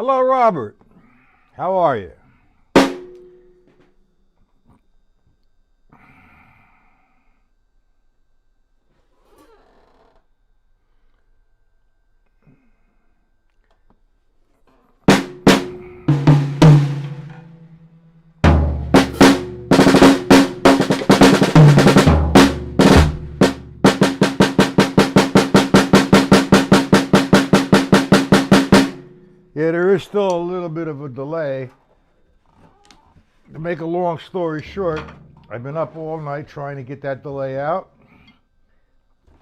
Hello, Robert. How are you? Yeah, there is still a little bit of a delay. To make a long story short, I've been up all night trying to get that delay out.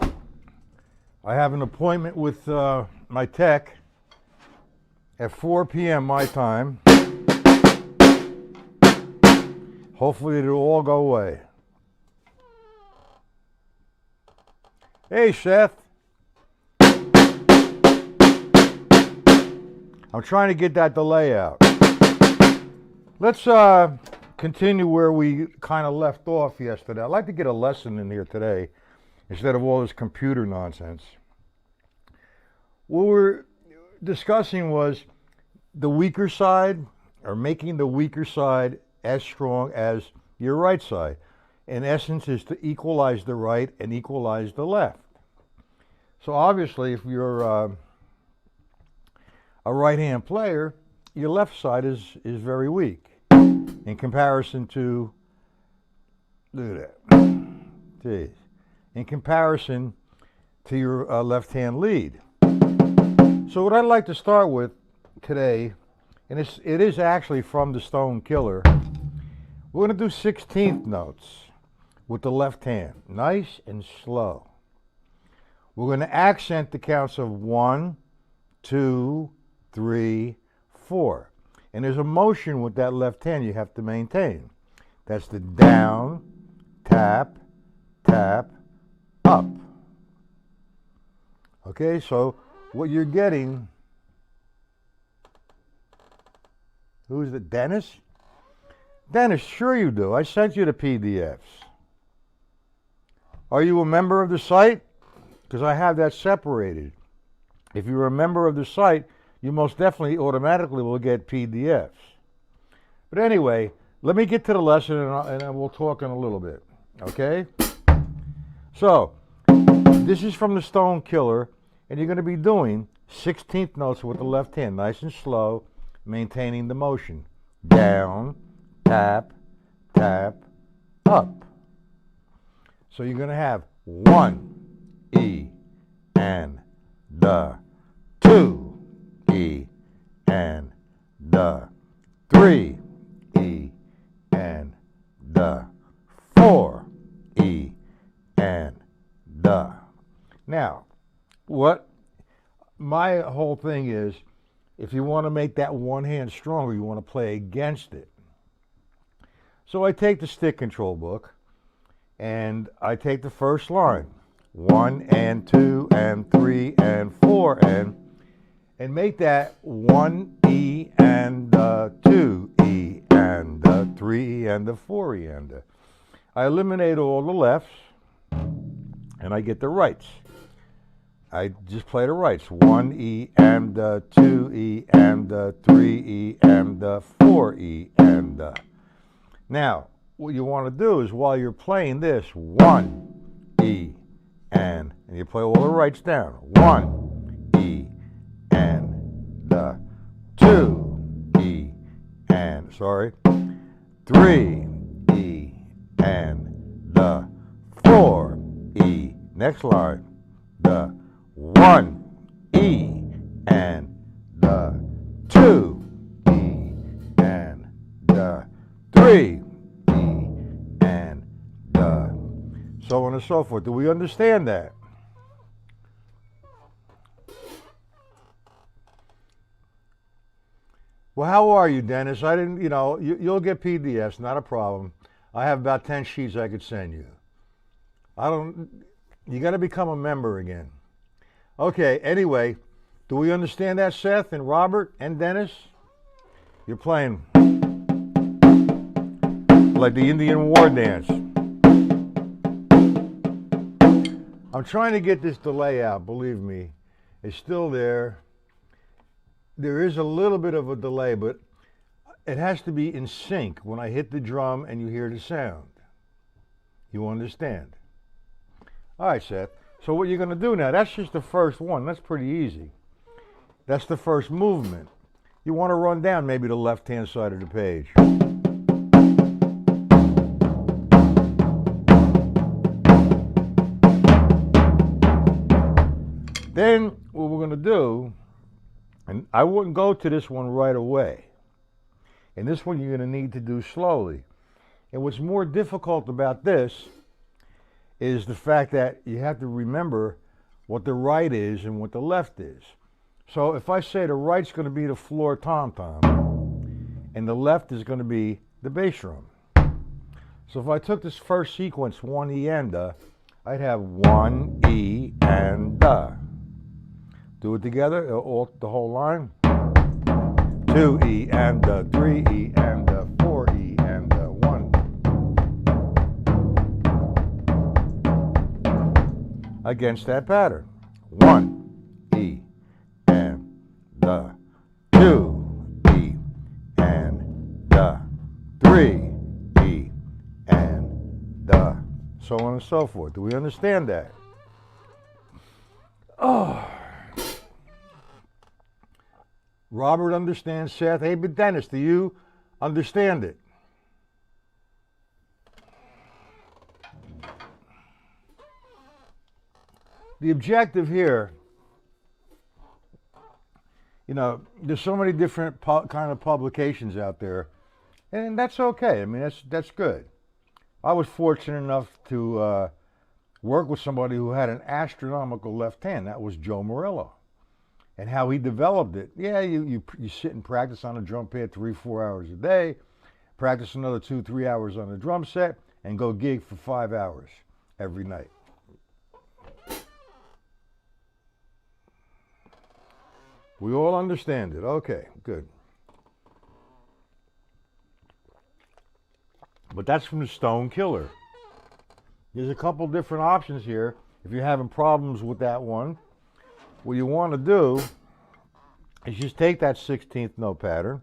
I have an appointment with my tech at 4 p.m. my time. Hopefully it'll all go away. Hey, Seth. I'm trying to get that delay out. Let's continue where we kind of left off yesterday. I'd like to get a lesson in here today instead of all this computer nonsense. What we're discussing was the weaker side, or making the weaker side as strong as your right side. In essence, is to equalize the right and equalize the left. So obviously, if you're a right-hand player, your left side is very weak in comparison to, look at that, jeez, in comparison to your left-hand lead. So what I'd like to start with today, and it is actually from the Stone Killer, we're going to do 16th notes with the left hand, nice and slow. We're going to accent the counts of 1, 2, 3, 4. And there's a motion with that left hand you have to maintain. That's the down, tap, tap, up. Okay, so what you're getting, who's it, Dennis? Dennis, sure you do. I sent you the PDFs. Are you a member of the site? Because I have that separated. If you're a member of the site, you most definitely automatically will get PDFs. But anyway, let me get to the lesson and we'll talk in a little bit, okay? So, this is from the Stone Killer, and you're going to be doing 16th notes with the left hand, nice and slow, maintaining the motion. Down, tap, tap, up. So you're going to have 1, E, and, the, 2, E, and, the, 3, E, and, the, 4, E, and, the. Now, what my whole thing is, if you want to make that one hand stronger, you want to play against it. So I take the stick control book, and I take the first line, 1 and 2 and 3 and 4 and make that 1 E and 2 E and 3 E and 4 E and. I eliminate all the lefts and I get the rights. I just play the rights, 1 E and 2 E and 3 E and 4 E and. Now, what you want to do is while you're playing this, 1 E and you play all the rights down. 1 E and 2 E and 3 E and 4 E. Next line, the 1 E and 2 E and 3 E and so on and so forth. Do we understand that? Well, how are you, Dennis? I didn't, you'll get PDFs, not a problem. I have about 10 sheets I could send you. You got to become a member again. Okay, anyway, do we understand that, Seth and Robert and Dennis? You're playing like the Indian war dance. I'm trying to get this delay out, believe me. It's still there. there is a little bit of a delay, but it has to be in sync when I hit the drum and you hear the sound. You understand? All right, Seth. So what you're going to do now, that's just the first one. That's pretty easy. That's the first movement. You want to run down maybe the left-hand side of the page. Then what we're going to do, and I wouldn't go to this one right away. And this one you're going to need to do slowly. And what's more difficult about this is the fact that you have to remember what the right is and what the left is. So if I say the right's going to be the floor tom-tom, and the left is going to be the bass drum. So if I took this first sequence, 1 E and da, I'd have 1 E and da. Do it together, the whole line. 2 E and da, 3 E and da, 4 E and da, 1. Against that pattern. 1 E and da, 2 E and da, 3 E and da, so on and so forth. Do we understand that? Oh. Robert understands, Seth. Hey, but Dennis, do you understand it? The objective here, you know, there's so many different kind of publications out there, and that's okay. I mean, that's good. I was fortunate enough to work with somebody who had an astronomical left hand. That was Joe Morello. And how he developed it. Yeah, you sit and practice on a drum pad 3-4 hours a day, practice another 2-3 hours on a drum set, and go gig for 5 hours every night. We all understand it. Okay, good. But that's from the Stone Killer. There's a couple different options here. If you're having problems with that one, what you want to do is just take that 16th note pattern,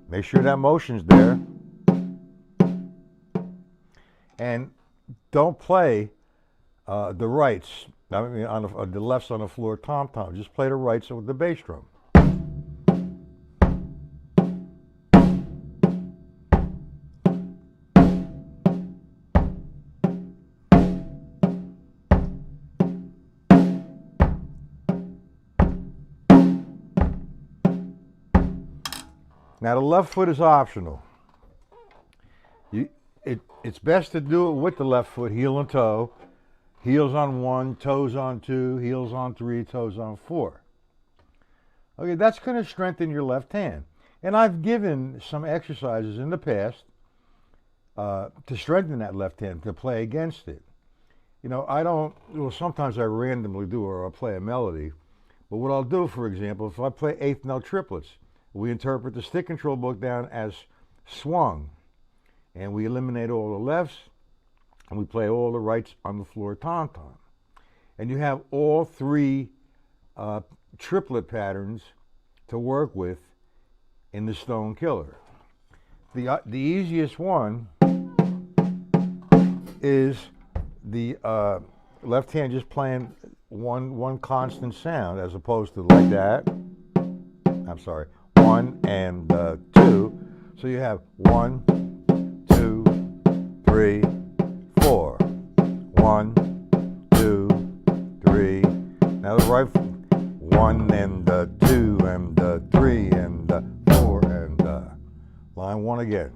make sure that motion's there, and don't play the rights, I mean on the lefts on the floor tom-tom, just play the rights with the bass drum. Now the left foot is optional. It's best to do it with the left foot, heel and toe. Heels on 1, toes on 2, heels on 3, toes on 4. Okay, that's going to strengthen your left hand. And I've given some exercises in the past to strengthen that left hand, to play against it. You know, sometimes I randomly do, or I'll play a melody. But what I'll do, for example, if I play 8th note triplets, we interpret the stick control book down as swung, and we eliminate all the lefts, and we play all the rights on the floor tom-tom. And you have all 3 triplet patterns to work with in the Stone Killer. The easiest one is the left hand just playing one constant sound, as opposed to like that. I'm sorry. 1 and 2. So you have 1, 2, 3, 4. 1, 2, 3. Now the right 1 and 2 and 3 and 4 and line 1 again.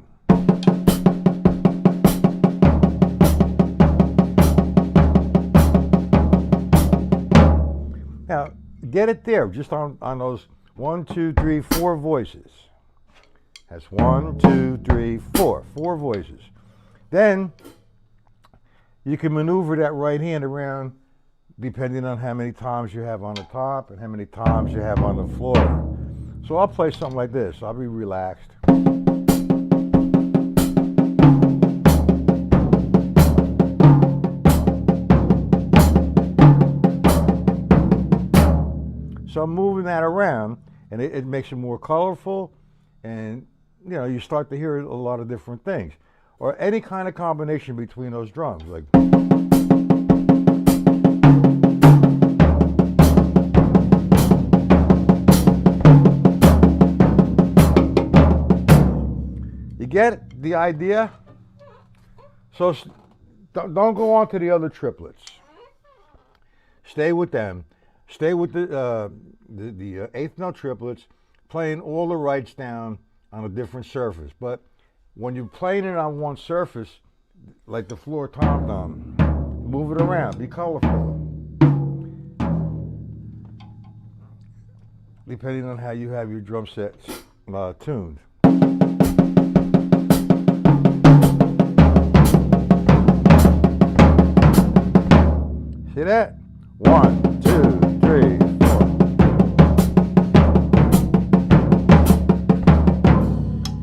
Now get it there, just on those 1, 2, 3, 4 voices. That's 1, 2, 3, 4. 4 voices. Then you can maneuver that right hand around depending on how many toms you have on the top and how many toms you have on the floor. So I'll play something like this. I'll be relaxed. So I'm moving that around, and it makes it more colorful, and you start to hear a lot of different things, or any kind of combination between those drums, like. You get the idea? So don't go on to the other triplets. Stay with them. Stay with the eighth note triplets, playing all the rights down on a different surface. But when you're playing it on one surface, like the floor tom-tom, move it around, be colorful. Depending on how you have your drum sets tuned. See that? 1, 2, 3, 4.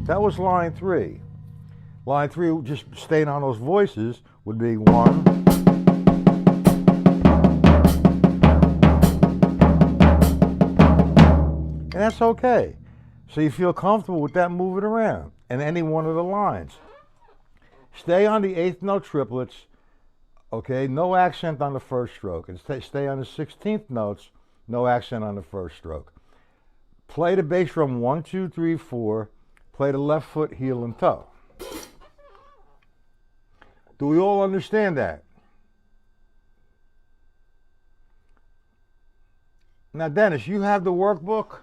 That was line 3. Line 3, just staying on those voices, would be 1. And that's okay. So you feel comfortable with that moving around in any one of the lines. Stay on the eighth note triplets. Okay, no accent on the first stroke, and stay on the 16th notes, no accent on the first stroke. Play the bass drum 1, 2, 3, 4. Play the left foot, heel, and toe. Do we all understand that? Now, Dennis, you have the workbook?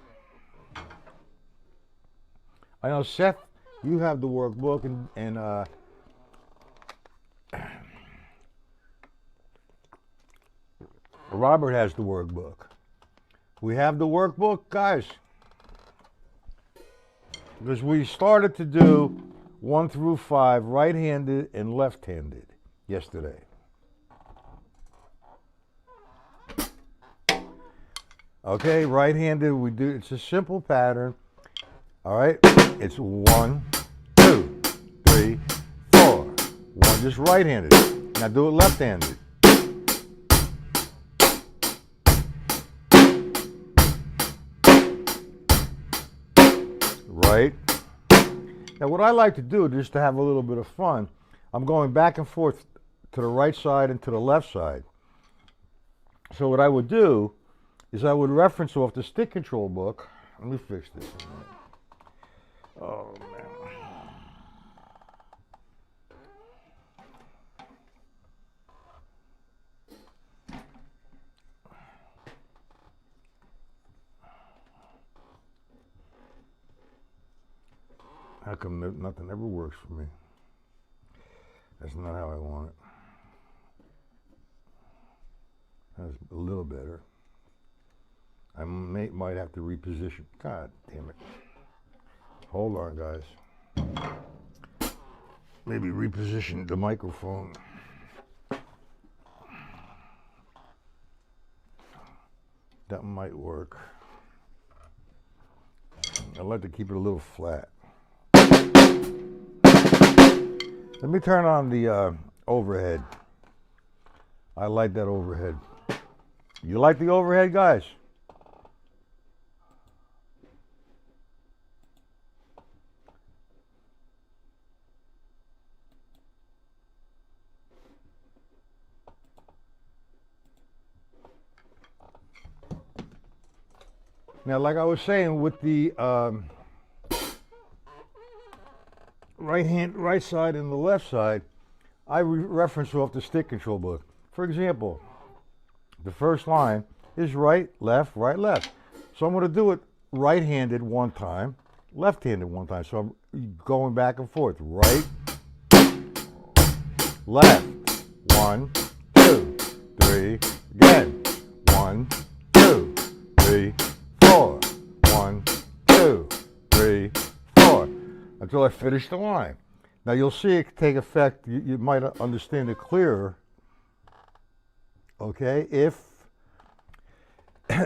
I know, Seth, you have the workbook, and Robert has the workbook. We have the workbook, guys, because we started to do 1 through 5 right-handed and left-handed yesterday. Okay, right-handed, we do, it's a simple pattern. All right, it's 1, 2, 3, 4. 1 just right-handed. Now do it left-handed. Right. Now what I like to do, just to have a little bit of fun, I'm going back and forth to the right side and to the left side. So what I would do is I would reference off the stick control book. Let me fix this. Oh man. How come nothing ever works for me? That's not how I want it. That's a little better. I might have to reposition. God damn it. Hold on, guys. Maybe reposition the microphone. That might work. I like to keep it a little flat. Let me turn on the overhead. I like that overhead. You like the overhead, guys? Now, like I was saying, with the right side and the left side, I reference off the stick control book. For example, the first line is right, left, right, left. So I'm going to do it right-handed one time, left-handed one time. So I'm going back and forth. Right, left. 1, 2, 3. Again. 1, 2, 3, 4. 1, 2, 3, 4. Until I finish the line. Now you'll see it take effect. You might understand it clearer. Okay, if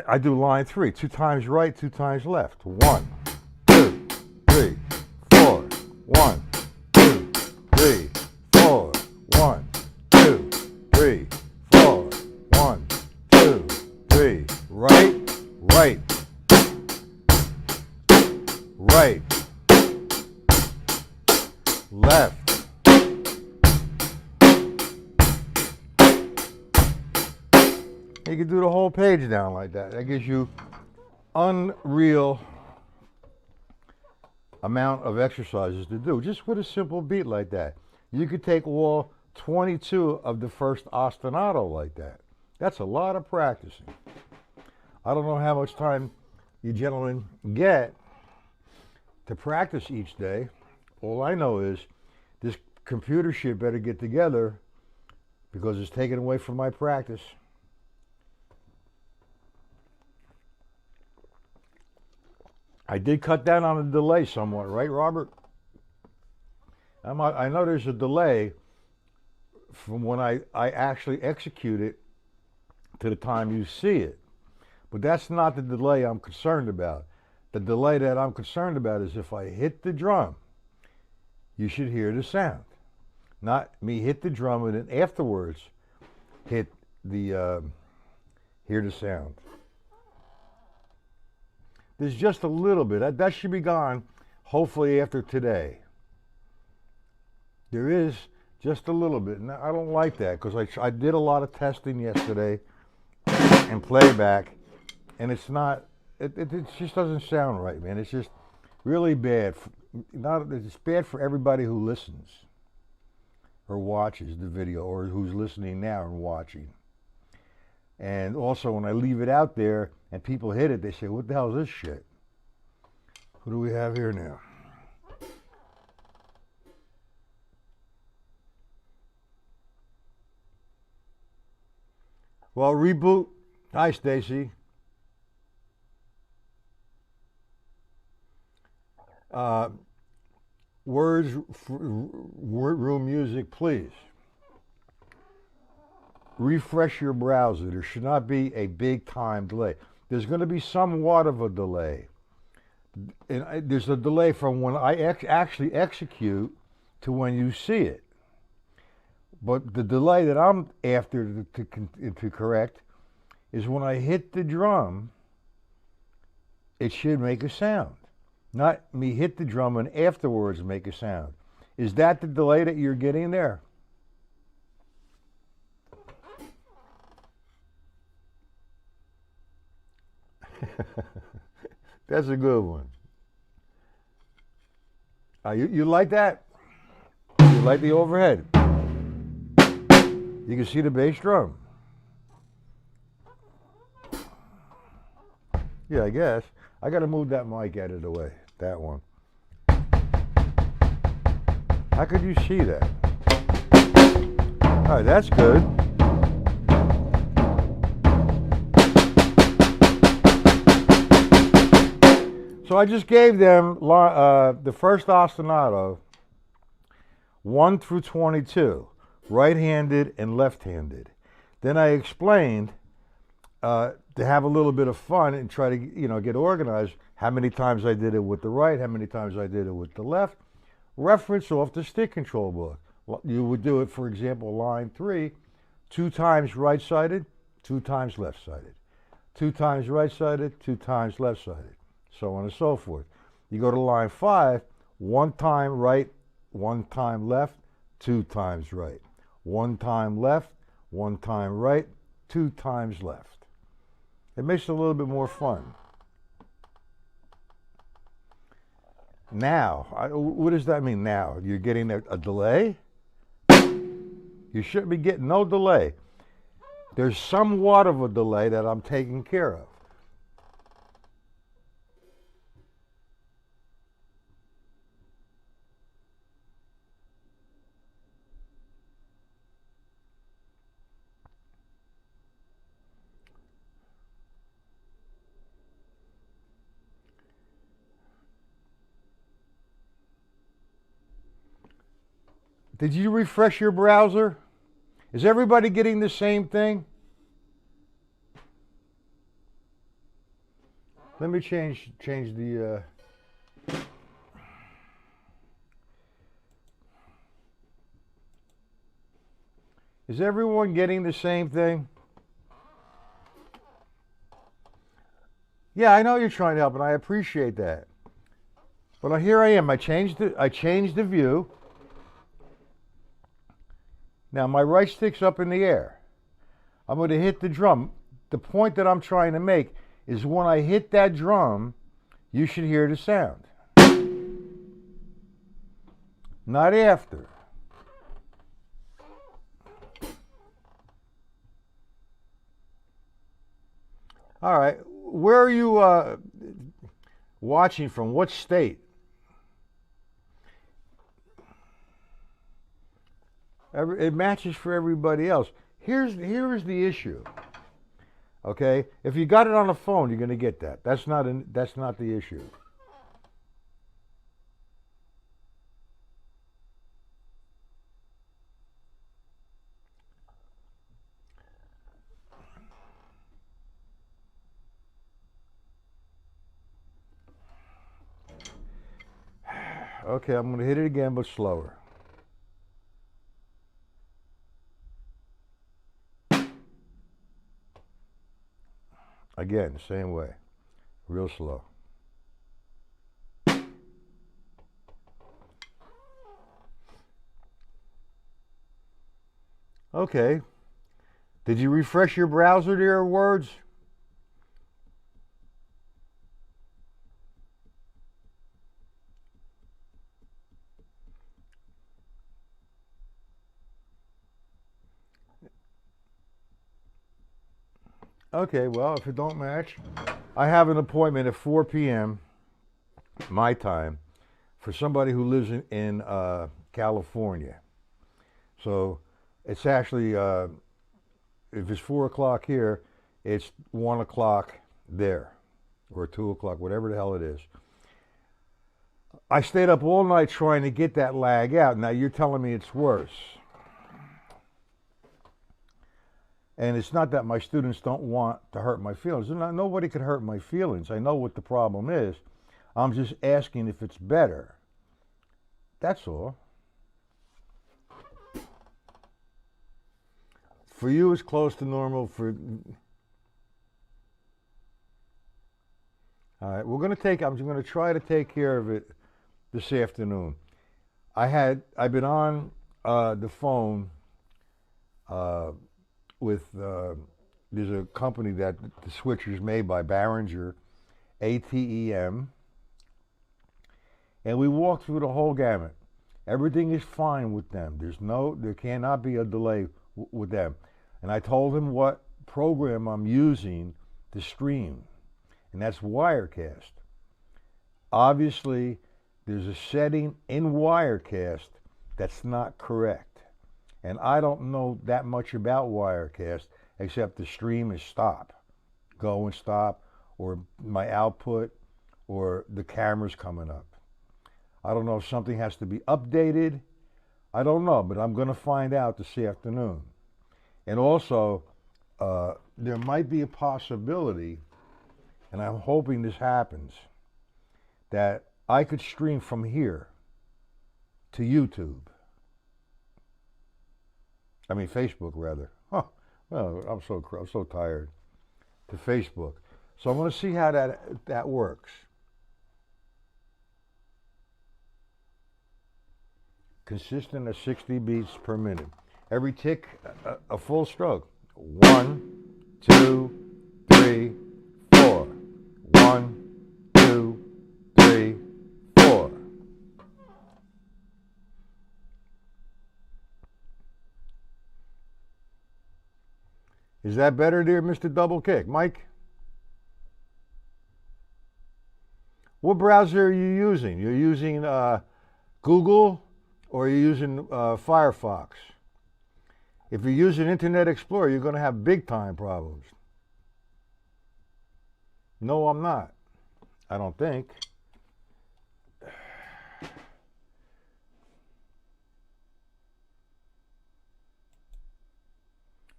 I do line 3, 2 times right, 2 times left. 1, 2, 3, 4. 1, 2, 3, 4. 1, 2, 3, 4. 1, 2, 3. Right, right, right, left. You can do the whole page down like that. That gives you unreal amount of exercises to do just with a simple beat like that. You could take all 22 of the first ostinato like that. That's a lot of practicing. I don't know how much time you gentlemen get to practice each day. All I know is this computer shit better get together because it's taken away from my practice. I did cut down on the delay somewhat, right, Robert? I know there's a delay from when I actually execute it to the time you see it. But that's not the delay I'm concerned about. The delay that I'm concerned about is if I hit the drum, you should hear the sound. Not me hit the drum and then afterwards hit the, hear the sound. There's just a little bit. That should be gone hopefully after today. There is just a little bit. And I don't like that because I did a lot of testing yesterday and playback, and it's not, it just doesn't sound right, man. It's just really bad. It's bad for everybody who listens or watches the video or who's listening now and watching. And also when I leave it out there and people hit it, they say, what the hell is this shit? Who do we have here now? Well, reboot. Hi, Stacy. Words, room music, please. Refresh your browser. There should not be a big time delay. There's going to be somewhat of a delay. And there's a delay from when I actually execute to when you see it. But the delay that I'm after to correct is when I hit the drum, it should make a sound. Not me hit the drum and afterwards make a sound. Is that the delay that you're getting there? That's a good one. You like that? You like the overhead? You can see the bass drum. Yeah, I guess. I got to move that mic out of the way. That one. How could you see that? All right, that's good. So I just gave them the first ostinato, 1 through 22, right-handed and left-handed. Then I explained to have a little bit of fun and try to, get organized, how many times I did it with the right, how many times I did it with the left. Reference off the stick control book. You would do it, for example, line 3, 2 times right-sided, 2 times left-sided. 2 times right-sided, 2 times left-sided. So on and so forth. You go to line 5, 1 time right, 1 time left, 2 times right. 1 time left, 1 time right, 2 times left. It makes it a little bit more fun. Now, what does that mean now? You're getting a delay? You shouldn't be getting no delay. There's somewhat of a delay that I'm taking care of. Did you refresh your browser? Is everybody getting the same thing? Let me change the Is everyone getting the same thing? Yeah, I know you're trying to help, and I appreciate that. But here I am. I changed the view. Now my right stick's up in the air. I'm going to hit the drum. The point that I'm trying to make is when I hit that drum, you should hear the sound. Not after. All right. Where are you watching from? What state? It matches for everybody else. Here is the issue. Okay? If you got it on the phone, you're going to get that. That's not the issue. Okay, I'm going to hit it again, but slower. Again, same way. Real slow. Okay. Did you refresh your browser there, Words? Okay, well, if it don't match, I have an appointment at 4 p.m. my time for somebody who lives in California. So it's actually, if it's 4 o'clock here, it's 1 o'clock there, or 2 o'clock, whatever the hell it is. I stayed up all night trying to get that lag out. Now you're telling me it's worse. And it's not that my students don't want to hurt my feelings. Nobody could hurt my feelings. I know what the problem is. I'm just asking if it's better. That's all. For you, it's close to normal. All right, I'm going to try to take care of it this afternoon. I've been on the phone with there's a company that the switcher's made by Behringer, ATEM, and we walked through the whole gamut. Everything is fine with them. There cannot be a delay with them. And I told him what program I'm using to stream, and that's Wirecast. Obviously, there's a setting in Wirecast that's not correct. And I don't know that much about Wirecast except the stream is stop, go and stop, or my output, or the camera's coming up. I don't know if something has to be updated. I don't know, but I'm going to find out this afternoon. And also, there might be a possibility, and I'm hoping this happens, that I could stream from here to YouTube. I mean, Facebook, rather. Huh. Well, I'm so tired. To Facebook. So I'm going to see how that works. Consistent at 60 beats per minute. Every tick, a full stroke. 1, 2, 3, 4. 1, 2, 3, 4. Is that better, dear Mr. Double Kick? Mike? What browser are you using? You're using Google or you're using Firefox? If you're using Internet Explorer, you're going to have big time problems. No, I'm not. I don't think.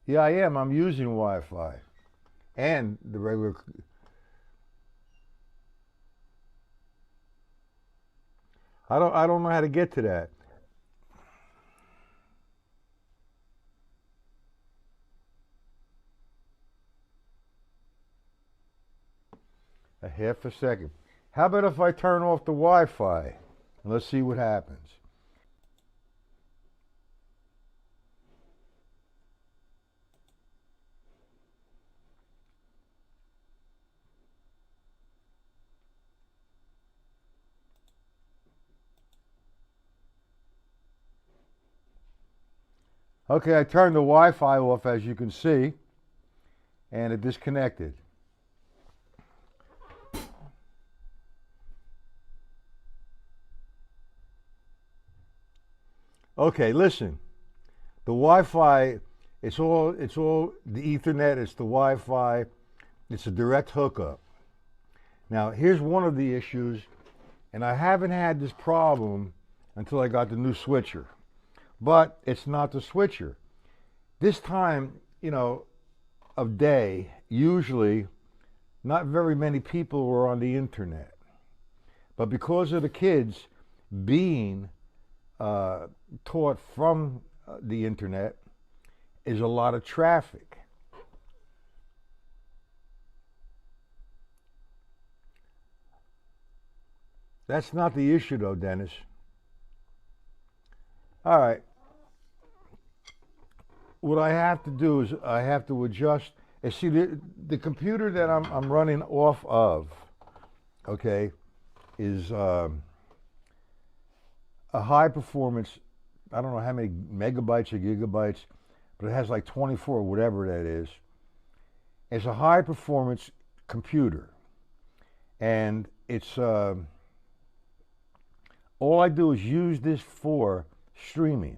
Yeah, I am. I'm using Wi-Fi and the regular. I don't know how to get to that. A half a second. How about if I turn off the Wi-Fi? And let's see what happens. Okay, I turned the Wi-Fi off, as you can see, and it disconnected. Okay, listen. The Wi-Fi, it's all the Ethernet, it's the Wi-Fi, it's a direct hookup. Now, here's one of the issues, and I haven't had this problem until I got the new switcher. But it's not the switcher. This time, of day, usually not very many people were on the internet. But because of the kids being taught from the internet, is a lot of traffic. That's not the issue, though, Dennis. All right. What I have to do is I have to adjust. And see, the computer that I'm running off of, okay, is a high performance. I don't know how many megabytes or gigabytes, but it has like 24, whatever that is. It's a high performance computer, and it's all I do is use this for streaming.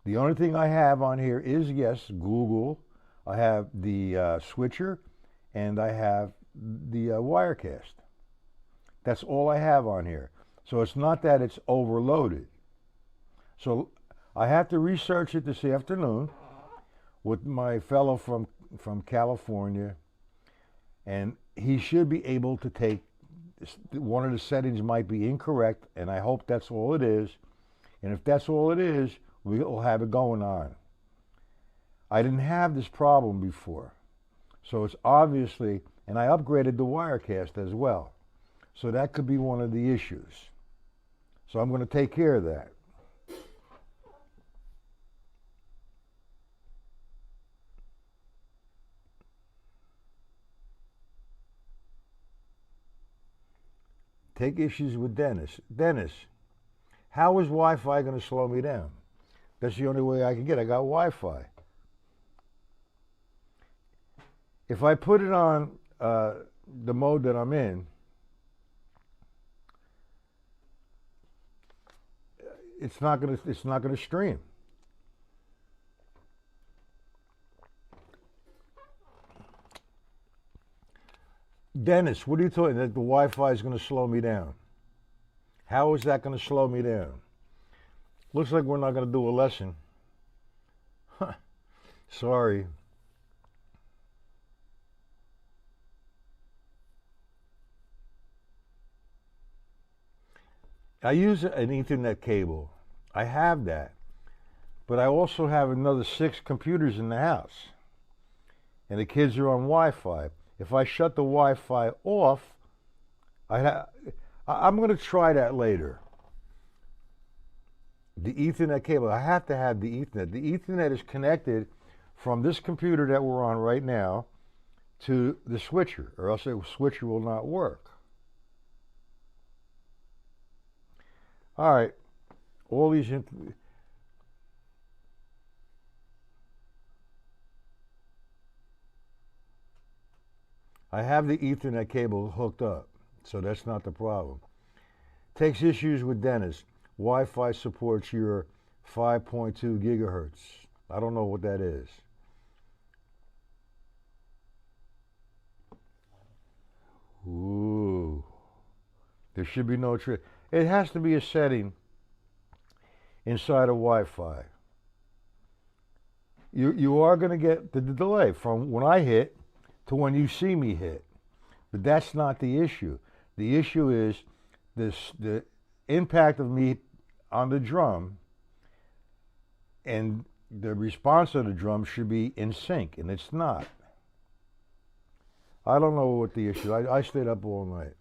The only thing I have on here is, yes, Google. I have the switcher, and I have the Wirecast. That's all I have on here. So it's not that it's overloaded. So I have to research it this afternoon with my fellow from California, and he should be able to take, one of the settings might be incorrect, and I hope that's all it is. And if that's all it is, we'll have it going on. I didn't have this problem before. So it's obviously, and I upgraded the Wirecast as well. So that could be one of the issues. So I'm going to take care of that. Take issues with Dennis. Dennis, how is Wi-Fi going to slow me down? That's the only way I can get. I got Wi-Fi. If I put it on the mode that I'm in, it's not gonna stream. Dennis, what are you talking? That the Wi-Fi is going to slow me down? How is that going to slow me down? Looks like we're not going to do a lesson. Sorry. I use an Ethernet cable. I have that. But I also have another 6 computers in the house. And the kids are on Wi-Fi. If I shut the Wi-Fi off, I'm going to try that later. The Ethernet cable, I have to have the Ethernet. The Ethernet is connected from this computer that we're on right now to the switcher, or else the switcher will not work. All right, all these. I have the Ethernet cable hooked up, so that's not the problem. Takes issues with Dennis. Wi-Fi supports your 5.2 gigahertz. I don't know what that is. Ooh. There should be no trick. It has to be a setting inside of Wi-Fi. You are going to get the delay from when I hit to when you see me hit. But that's not the issue. The issue is the impact of me on the drum, and the response of the drum should be in sync, and it's not. I don't know what the issue is. I stayed up all night.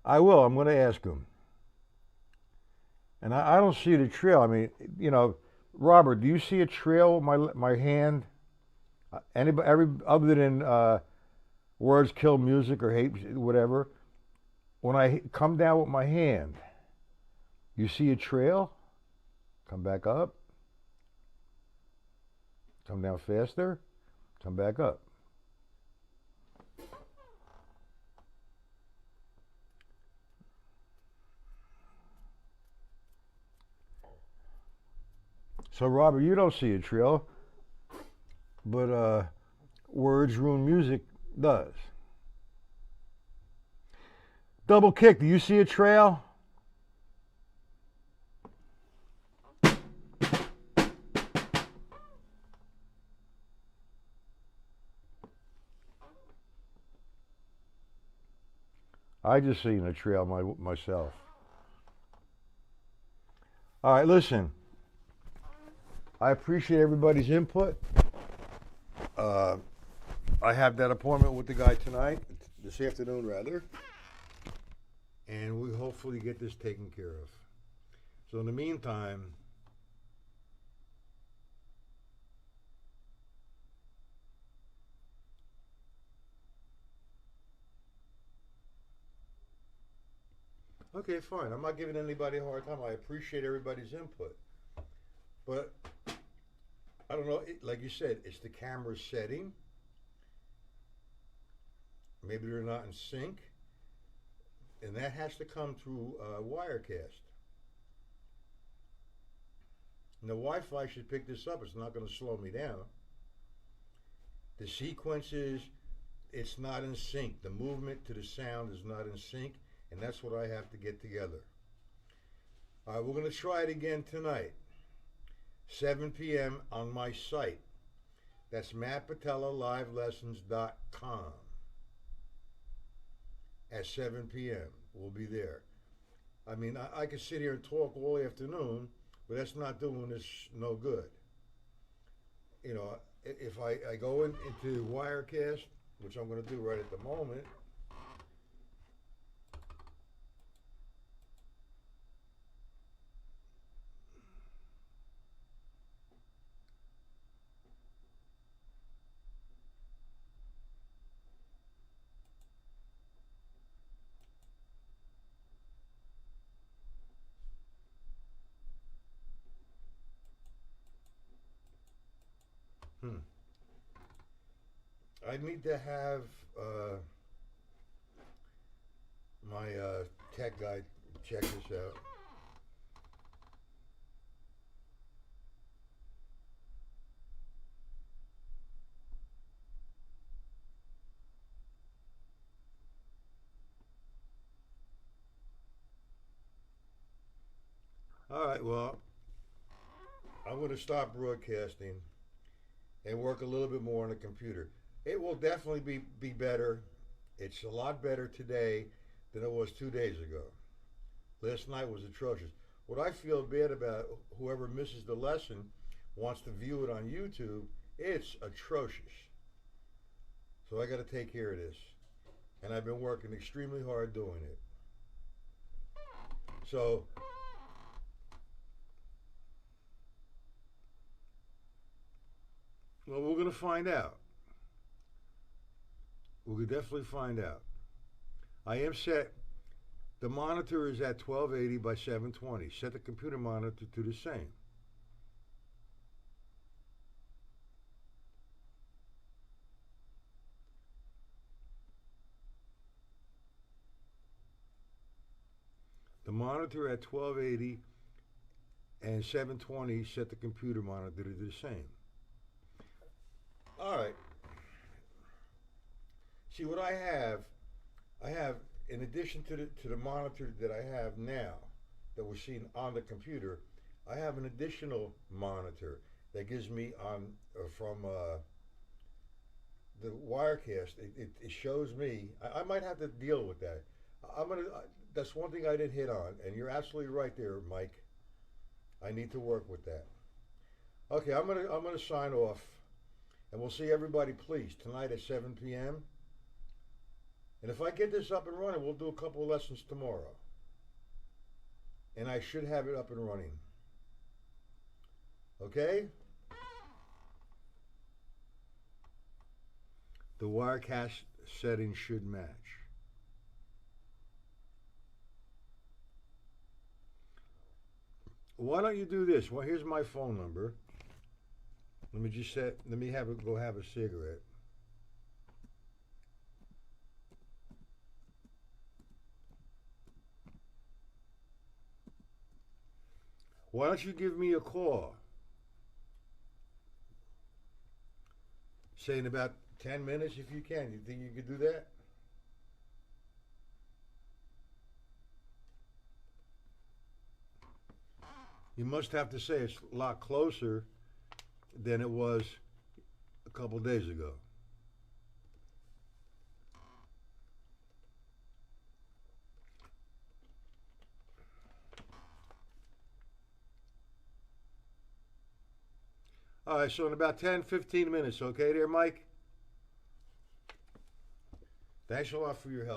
I will. I'm going to ask him. And I don't see the trail. I mean, you know, Robert, do you see a trail with my hand? Anybody, every other than words kill music or hate whatever. When I come down with my hand, you see a trail? Come back up. Come down faster. Come back up. So Robert, you don't see a trail, but words ruin music does. Double kick, do you see a trail? I just seen a trail myself. All right, listen. I appreciate everybody's input. Uh, I have that appointment with the guy tonight, this afternoon rather, and we hopefully get this taken care of. So in the meantime, okay, fine. I'm not giving anybody a hard time. I appreciate everybody's input. But I don't know, like you said, it's the camera's setting. Maybe they're not in sync. And that has to come through Wirecast. And the Wi-Fi should pick this up. It's not going to slow me down. The sequences, it's not in sync. The movement to the sound is not in sync. And that's what I have to get together. All right, we're going to try it again tonight. 7 p.m. on my site. That's mattpatellallivelessons.com. At 7 p.m. We'll be there. I mean, I could sit here and talk all afternoon, but that's not doing this no good. You know, if I go into Wirecast, which I'm going to do right at the moment, I need to have my tech guy check this out. All right, well, I'm going to stop broadcasting and work a little bit more on the computer. It will definitely be better. It's a lot better today than it was 2 days ago. Last night was atrocious. What I feel bad about, whoever misses the lesson wants to view it on YouTube, it's atrocious. So I got to take care of this. And I've been working extremely hard doing it. So, well, we're going to find out. We could definitely find out. I am set. The monitor is at 1280 by 720. Set the computer monitor to the same. The monitor at 1280 and 720, set the computer monitor to the same. All right. See what I have, in addition to the monitor that I have now, that we're seeing on the computer, I have an additional monitor that gives me on from the Wirecast. It shows me. I might have to deal with that. I'm gonna. That's one thing I didn't hit on, and you're absolutely right there, Mike. I need to work with that. Okay, I'm gonna sign off, and we'll see everybody, please, tonight at 7 p.m. And if I get this up and running, we'll do a couple of lessons tomorrow. And I should have it up and running. Okay? The Wirecast settings should match. Why don't you do this? Well, here's my phone number. Let me go have a cigarette. Why don't you give me a call? Say in about 10 minutes if you can. You think you could do that? You must have to say it's a lot closer than it was a couple days ago. All right, so in about 10, 15 minutes, okay there, Mike? Thanks a lot for your help.